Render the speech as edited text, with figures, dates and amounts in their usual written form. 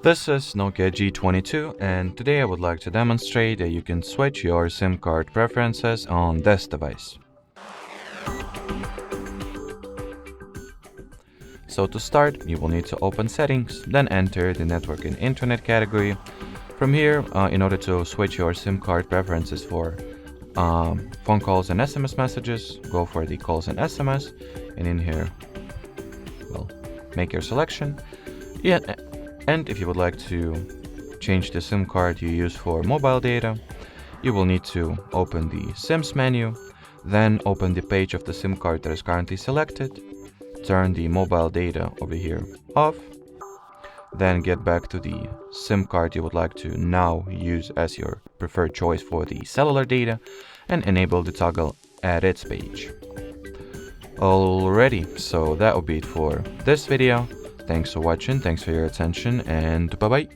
This is Nokia G22, and today I would like to demonstrate that you can switch your SIM card preferences on this device. So to start, you will need to open Settings, then enter the Network and Internet category. From here, in order to switch your SIM card preferences for phone calls and SMS messages, go for the calls and SMS, and in here, well, make your selection. Yeah, and if you would like to change the SIM card you use for mobile data, you will need to open the SIMs menu, then open the page of the SIM card that is currently selected, turn the mobile data over here off, then get back to the SIM card you would like to now use as your preferred choice for the cellular data, and enable the toggle Edits page. Alrighty, so that will be it for this video. Thanks for watching, thanks for your attention, and bye bye.